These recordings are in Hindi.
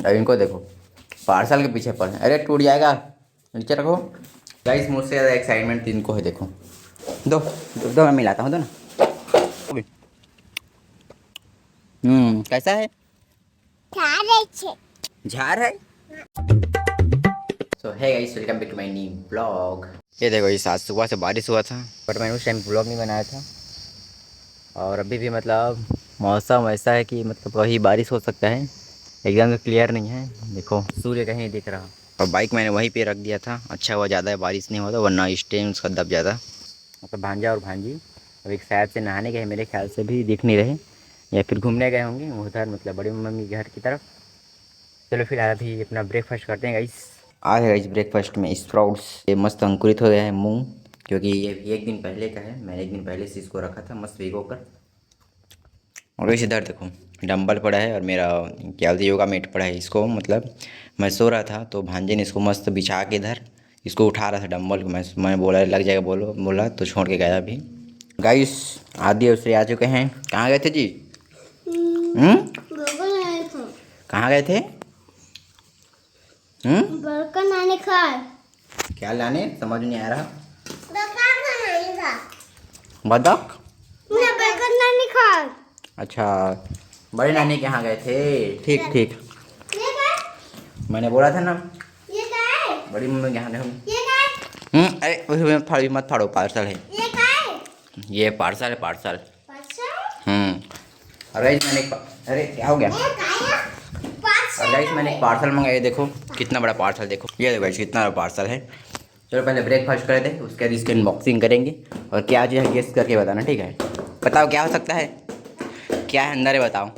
अब इनको देखो, पार्सल के पीछे पड़े। अरे टूट जाएगा, नीचे रखो। गाइस मुझसे ज़्यादा एक्साइटमेंट इनको है, देखो। दो मैं मिलाता हूँ, दो ना। कैसा है? झार है। सो है guys, welcome back to my new blog. ये देखो, इस आज सुबह से बारिश हुआ था, बट मैंने उस टाइम ब्लॉग नहीं बनाया था। और अभी भी मतलब मौसम ऐसा है कि मतलब वही बारिश हो सकता है, एकदम तो क्लियर नहीं है। देखो सूर्य कहीं नहीं दिख रहा। और बाइक मैंने वहीं पे रख दिया था, अच्छा हुआ ज़्यादा बारिश नहीं हुआ था, वरना इस टाइम उसका दब जाता। मतलब भांजा और भांजी अभी शायद से नहाने गए, मेरे ख्याल से भी दिख नहीं रहे, या फिर घूमने गए होंगे उधर, मतलब बड़ी मम्मी के घर की तरफ। चलो फिर अभी अपना ब्रेकफास्ट करते हैं गाइस। आज है गाइस ब्रेकफास्ट में स्प्राउट्स। ये मस्त अंकुरित हो गया है मूंग, क्योंकि ये एक दिन पहले का है, मैंने एक दिन पहले से इसको रखा था मस्त भिगो कर। और इस इधर देखो डंबल पड़ा है, और मेरा क्या बोलते योगा मैट पड़ा है। इसको मतलब मैं सो रहा था तो भांजे ने इसको मस्त बिछा के इधर इसको उठा रहा था डंबल को। मैं बोला लग जाएगा, बोला तो छोड़ के गया अभी। गाइस आदि और श्रेया आ चुके हैं। कहाँ गए थे जी? कहाँ गए थे? बर्तन लाने का। क्या लाने, समझ नहीं आ रहा। बर्तन बतख? लाने का। अच्छा, बड़े नानी के यहाँ गए थे। ठीक ठीक, मैंने बोला था ना ये क्या है? बड़ी मम्मी के यहाँ नहीं। ये क्या है? अरे उसमें फाड़ी मत फाड़ो, पार्सल है ये क्या है? ये, पार्सल है पार्सल। पार्सल? अरे मैंने अरे क्या हो गया? ये क्या है? पार्सल? गाइस मैंने एक पार्सल मंगाया, ये देखो कितना बड़ा पार्सल, देखो ये देखो गाइस कितना बड़ा पार्सल है। चलो पहले ब्रेकफास्ट कर दे, उसके बाद इसकी अनबॉक्सिंग करेंगे, और क्या चीज़ है गेस करके बताना, ठीक है? बताओ क्या हो सकता है, क्या है अंदर है, बताओ।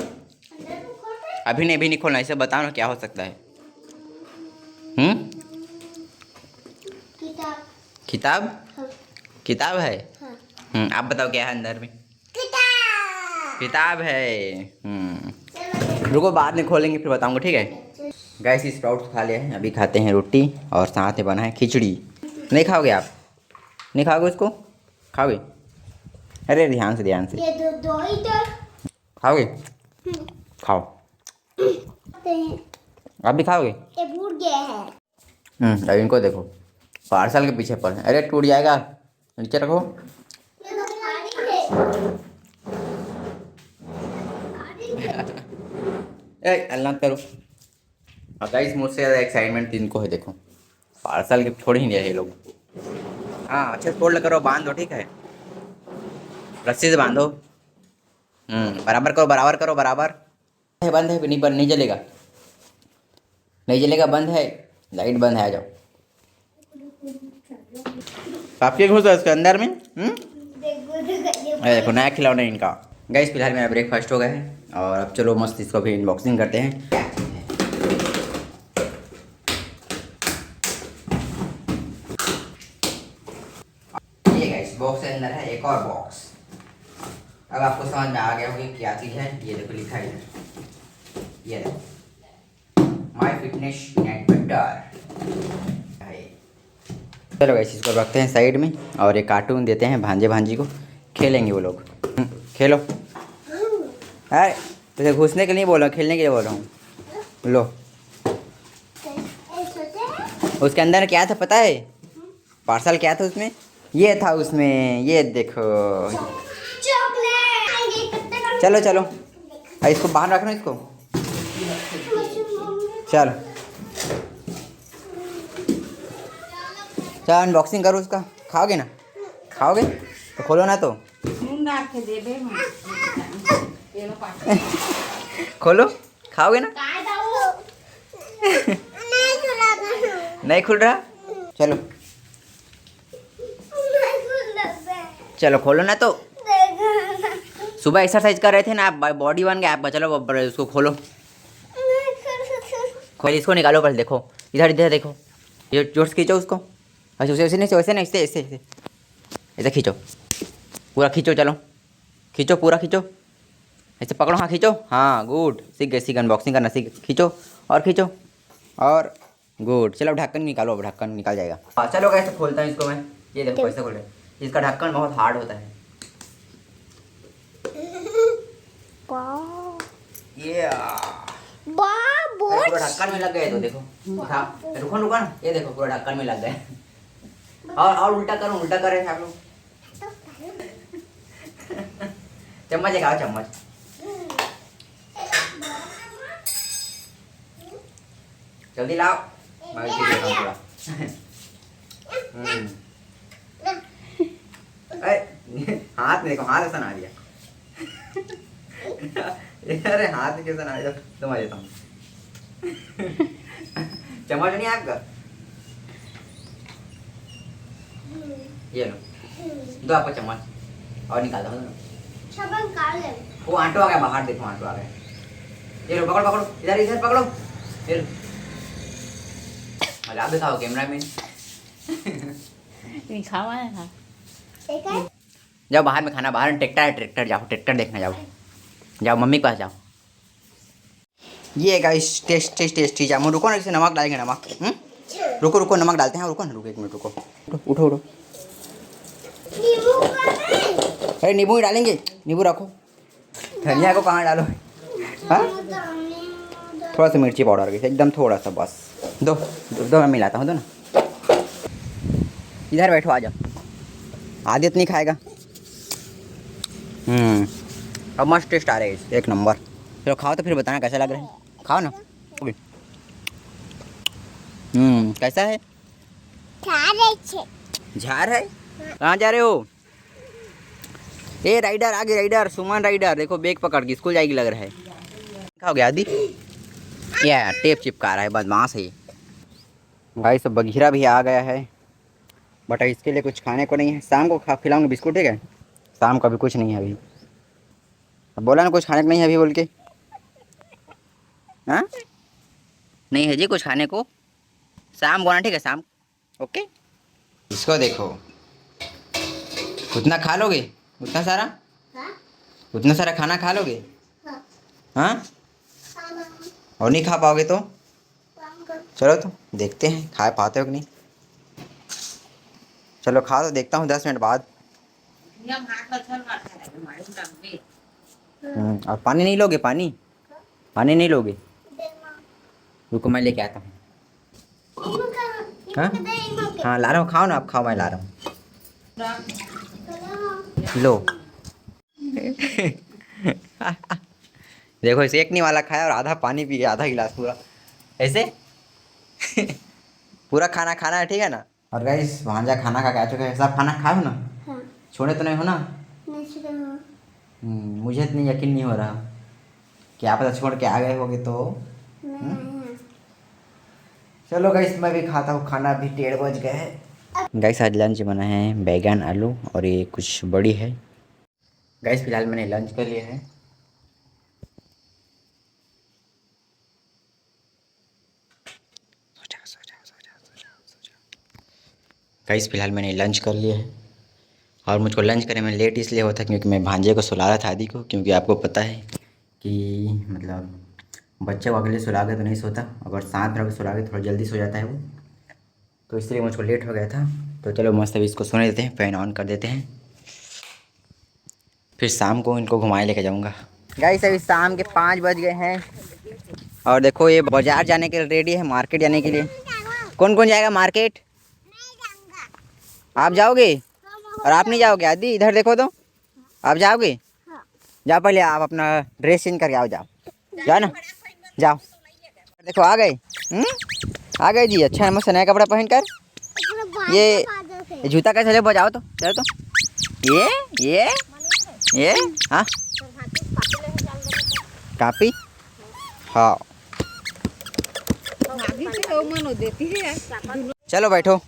अभी नहीं खोलना, इसे बताओ ना क्या हो सकता है। किताब। किताब? हाँ। किताब है। हाँ। आप बताओ क्या है अंदर में। किताब। किताब है। रुको बाद में खोलेंगे फिर बताऊंगा, ठीक है? गाइस स्प्राउट्स खा लिया है, अभी खाते हैं रोटी, और साथ में बना है खिचड़ी। नहीं खाओगे आप? नहीं खाओगे उसको? खाओगे? अरे ध्यान से ध्यान से। ये दो ही तो। खाओगे? खाओ। आप भी खाओगे? ये भूल गया है। अब इनको देखो, पार्सल के पीछे पड़े। अरे टूट जाएगा, नीचे रखो। ये तो खाली है। अल्लाह करो। और गाइस मुझसे ज़्यादा एक्साइटमेंट इनको है, देखो पार्सल के छोड़ ही नहीं रहे ये लोग। हाँ अच्छे से फोल्ड करो, बांध दो, ठीक है? रस्सी से बांधो। बराबर करो, बराबर करो, बराबर है। बंद है, नहीं बंद, नहीं जलेगा, नहीं जलेगा, बंद है, लाइट बंद है, आ जाओ। आपके घुस इसके अंदर में। अरे देखो नया खिलौना है इनका। गाइस फिलहाल मेरा ब्रेकफास्ट हो गया है, और अब चलो मस्त इसको भी अनबॉक्सिंग करते हैं। ये गाइस बॉक्स के अंदर है एक और बॉक्स। अब आपको समझ में आ गया होगा कि क्या चीज़ है। ये देखो लिखा है, ये देखो माय फिटनेस नेट बटर। चलो गाइस इसको रखते हैं साइड में, और एक कार्टून देते हैं भांजे भांजी को, खेलेंगे वो लोग। खेलो। अरे तुझे घुसने के लिए बोल रहा हूँ, खेलने के लिए बोल रहा हूँ। लो। उसके अंदर क्या था पता है? पार्सल क्या था उसमें? ये था उसमें, ये देखो। चलो चलो, इसको बाहर रखना, इसको चलो। चल अनबॉक्सिंग करो उसका। खाओगे ना? खाओगे तो खोलो ना, तो खोलो, खाओगे ना? नहीं खुल रहा, चलो चलो खोलो ना। तो सुबह एक्सरसाइज कर रहे थे ना आप, बॉडी बन गया आपका। चलो उसको खोलो, खोल इसको निकालो पहले। देखो इधर इधर देखो, ये जोर से खींचो उसको। अच्छा वैसे नहीं, वैसे नहीं, ऐसे ऐसे ऐसे ऐसे खींचो, पूरा खींचो, चलो खींचो, पूरा खींचो, ऐसे पकड़ो, हाँ खींचो, हाँ गुड, सीख गए, सीख अनबॉक्सिंग करना सीख। खींचो और खींचो, और गुड। चलो ढक्कन निकालो, अब ढक्कन निकल जाएगा। हाँ चलो कैसे खोलता हूँ इसको मैं। ये देखो कैसे खोल रहे हैं। इसका ढक्कन बहुत हार्ड होता है। ये पूरा ढक्कन में लग गए तो देखो उठा रुको रुको ना ये देखो पूरा ढक्कन में लग गए और उल्टा करो उल्टा कर रहे थे आप लोग चम्मच एक आओ चम्मच जल्दी लाओ मैं इसी देखा थोड़ा हाथ में देखो हाथ ऐसा ना दिया अरे हाथ में कैसा ना दिया समझ देता हूँ चम्मच नहीं आपका ये लो दो आपका चम्मच और निकाल दो वो आंटो आ गया बाहर देखो आंटो आ गया ये लो पकड़ो पकड़ो इधर इधर पकड़ो ये लो आप दिखाओ कैमरा मैन खावा है ना जाओ बाहर में खाना बाहर ट्रैक्टर है ट्रैक्टर जाओ ट्रैक्टर देखना जाओ जाओ मम्मी के पास जाओ ये गाइस टेस्टी जामुन रुको ना इसे नमक डालेंगे नमक रुको रुको नमक डालते हैं रुको ना रुको 1 मिनट रुको उठो उठो अरे नींबू ही डालेंगे नींबू रखो धनिया को कहाँ डालो हाँ थोड़ा सा मिर्ची पाउडर के एकदम थोड़ा सा बस दो दो मैं मिलाता हूँ दो ना इधर बैठो आ जाओ आदित्य नहीं खाएगा अब मस्त टेस्ट आ रहे हैं एक नंबर चलो खाओ तो फिर बताना कैसा लग रहा है खाओ ना कैसा है झार है कहाँ जा रहे हो ए राइडर आगे राइडर सुमन राइडर देखो बैग पकड़ के स्कूल जाएगी लग रहा है खाओगे आदि या टेप चिपका रहा है बदमाश है भाई सब बघीरा भी आ गया है बट इसके लिए कुछ खाने को नहीं है शाम को खिलाऊंगा बिस्कुट ठीक है शाम का भी कुछ नहीं है अभी बोला ना कुछ खाने को नहीं है अभी बोल के हाँ नहीं है जी कुछ खाने को शाम बोला ठीक है शाम ओके इसको देखो उतना खा लोगे उतना सारा खाना खा लोगे हाँ और नहीं खा पाओगे तो चलो तो देखते हैं खा पाते हो कि नहीं चलो खा तो देखता हूँ 10 मिनट बाद और पानी नहीं लोगे पानी नहीं लोगे रुको मैं लेके आता हूँ हाँ ला रहा हूँ खाओ ना आप खाओ मैं ला रहा हूँ लो देखो इसे एक नहीं वाला खाया और आधा पानी पी गया आधा गिलास पूरा ऐसे पूरा खाना खाना है ठीक है ना और गाइस भांजा खाना खा के आ चुके हैं सब खाना खाओ ना छोड़े तो नहीं हो ना मुझे इतनी यकीन नहीं हो रहा कि आप पता छोड़ के आ गए होगे तो चलो गाइस मैं भी खाता हूँ खाना भी 1:30 बज गए हैं गाइस आज लंच बना है बैगन आलू और ये कुछ बड़ी है गाइस फिलहाल मैंने लंच कर लिया है गाइस फिलहाल मैंने लंच कर लिया है और मुझको लंच करने में लेट इसलिए होता है क्योंकि मैं भांजे को सुला रहा था आदि को क्योंकि आपको पता है कि मतलब बच्चे को अगले सुला के तो नहीं सोता अगर साथ में सुला के थोड़ा जल्दी सो जाता है वो तो इसलिए मुझको लेट हो गया था तो चलो मस्त अभी इसको सोने देते हैं फैन ऑन कर देते हैं फिर शाम को इनको घुमाए लेके जाऊँगा गाइस अभी शाम के 5 बज गए हैं और देखो ये बाज़ार जाने के लिए रेडी है मार्केट जाने के लिए कौन कौन जाएगा मार्केट आप जाओगे और आप नहीं जाओगे आदि इधर देखो तो आप जाओगे जाओ पहले आप अपना ड्रेस चेंज करके आओ जाओ ना जाओ देखो आ गए जी अच्छा मस्त नया कपड़ा पहन कर ये जूता कैसे चले बजाओ तो चलो तो ये हाँ कापी हाँ चलो बैठो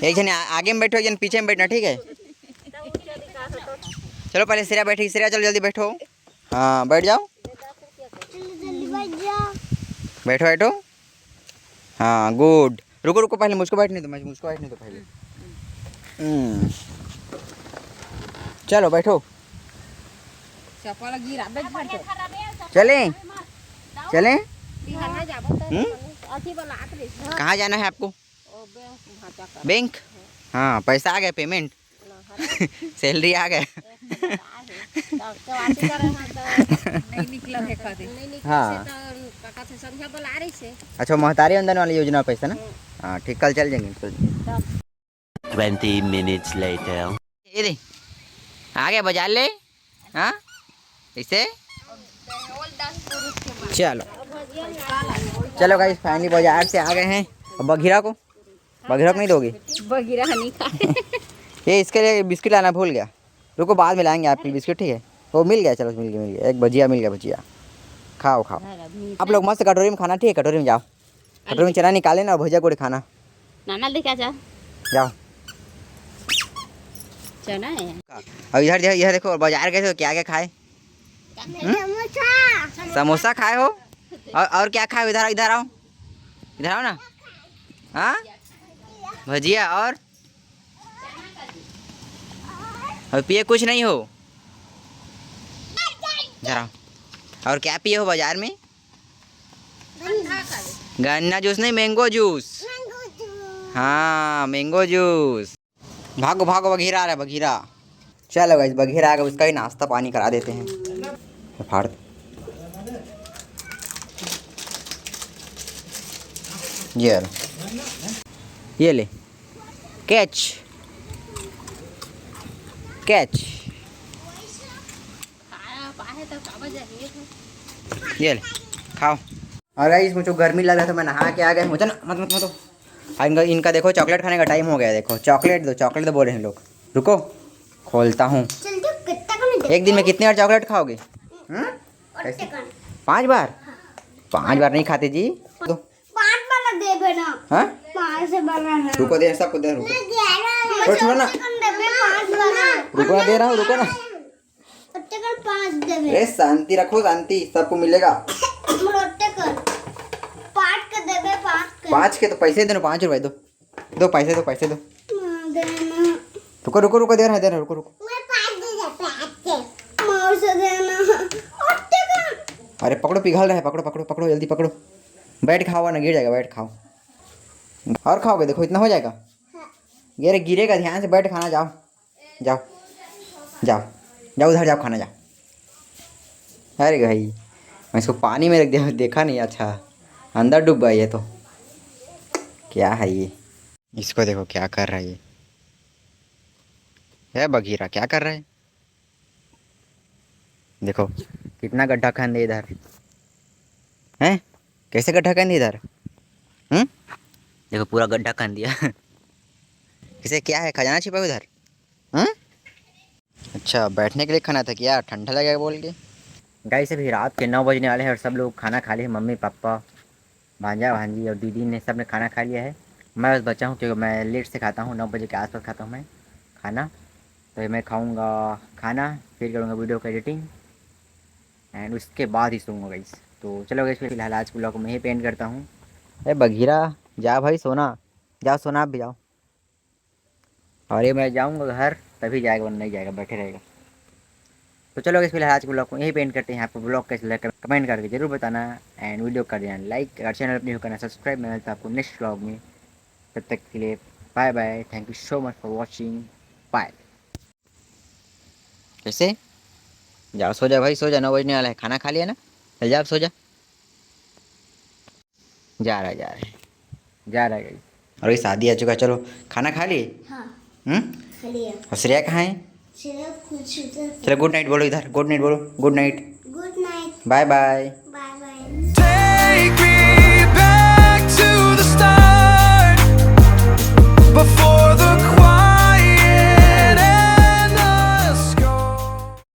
एक जन आगे में बैठो एक जन पीछे में बैठना ठीक है चलो पहले सिरा बैठी सिरा चलो जल्दी बैठो हाँ बैठ जाओ बैठो बैठो हाँ गुड रुको रुको पहले मुझको बैठने दो पहले चलो बैठो चलें कहाँ जाना है आपको बैंक हाँ पैसा आ गया पेमेंट सैलरी आ गया नहीं निकला है कभी हाँ काका से संध्या बुला रही से अच्छा महतारी अंदर वाली योजना का पैसा ना हाँ ठीक कल चल जाएंगे कल 20 minutes later. ये दे आ गया बाजार ले हाँ इसे चलो चलो गाइस फाइनली बाजार से आ गए हैं अब बघीरा को नहीं दोगी बगीरा नहीं खाए ये इसके लिए बिस्किट लाना भूल गया रुको बाद में लाएंगे आपके बिस्किट ठीक है वो मिल गया चलो मिल गया एक भजिया मिल गया भजिया खाओ आप लोग मस्त कटोरी में खाना ठीक है कटोरी में जाओ कटोरी में चना निकाले ना और भजिया कोड़ी खाना नाना दिखा जा जाओ चना है अब इधर देखो बाजार गए थे तो क्या क्या खाए समोसा खाए हो और क्या खाए हो इधर आओ ना हाँ भजिया और पिए कुछ नहीं हो इधर आओ और क्या पिए हो बाजार में गन्ना जूस नहीं मैंगो जूस हाँ मैंगो जूस भागो बघीरा आ रहा है बघीरा चलो गाइस बघीरा आ गया उसका ही नाश्ता पानी करा देते हैं फाड़ ये ले कैच ये ले खाओ और गाइस मुझे गर्मी लग रहा था मैं नहा के आ गया मुझे ना मत इनका देखो चॉकलेट खाने का टाइम हो गया देखो चॉकलेट दो बोल रहे हैं लोग रुको खोलता हूँ एक दिन में कितने बार चॉकलेट खाओगे 5 बार 5 बार नहीं खाते जी दो 5 वाला दे बेना हाँ 5 से बनाना रुको दे सबको दे रुको छोड़ो ना 5 वाला रुको ना दे रहा हूँ रुको ना 5 दे अरे शांति रखो शांति सबको मिलेगा 5 के तो पैसे दो 5 रुपए दो पैसे दो रुको दे रहा है रुको अरे पकड़ो पिघल रहा है पकड़ो जल्दी पकड़ो बैठ खाओ ना गिर जाएगा बैठ खाओ और खाओगे देखो इतना हो जाएगा गिरेगा ध्यान से बैठ खाना जाओ उधर जाओ खाना जाओ अरे भाई मैं इसको पानी में रख दिया देखा नहीं अच्छा अंदर डूब गया ये तो क्या है ये इसको देखो क्या कर रहा है ये बघीरा क्या कर रहा है देखो कितना गड्ढा खान दे इधर हैं कैसे गड्ढा खान दिया इधर देखो पूरा गड्ढा खान दिया इसे क्या है खजाना छिपा उधर अच्छा बैठने के लिए खाना था क्या ठंडा लगेगा बोल के गाइस अभी रात के 9 बजने वाले हैं और सब लोग खाना खा लिए मम्मी पापा भांजा भांजी और दीदी ने सब ने खाना खा लिया है मैं बस बचा हूँ क्योंकि मैं लेट से खाता हूँ 9 बजे के आसपास खाता हूँ मैं खाना तो मैं खाऊँगा खाना फिर करूँगा वीडियो का एडिटिंग एंड उसके बाद ही सोऊंगा गाइस तो चलो गाइस फिलहाल आज के ब्लॉग को मैं ही पेंट करता हूँ अरे बघीरा जा भाई सोना जाओ सोना आप भी जाओ और ये मैं जाऊँगा घर तभी जाएगा वरना नहीं जाएगा बैठे रहेगा तो चलो गाइस फिलहाल आज के ब्लॉग को यही पेंट करते हैं आपको ब्लॉग कैसे लगा कमेंट करके जरूर बताना एंड वीडियो कर देना लाइक अगर चैनल अपनी हो करना सब्सक्राइब मैं मिलता आपको नेक्स्ट ब्लॉग में तब तक के लिए bye bye thank you so much for watching bye कैसे जाओ सो जा भाई सो जा 9 बजने वाला है खाना खा लिया ना चल जा सो जा रहा है और ये शादी आ चुका चलो खाना खा लिए और श्रेया कहाँ है चलो गुड नाइट बोलो इधर गुड नाइट बोलो good night good night bye bye bye bye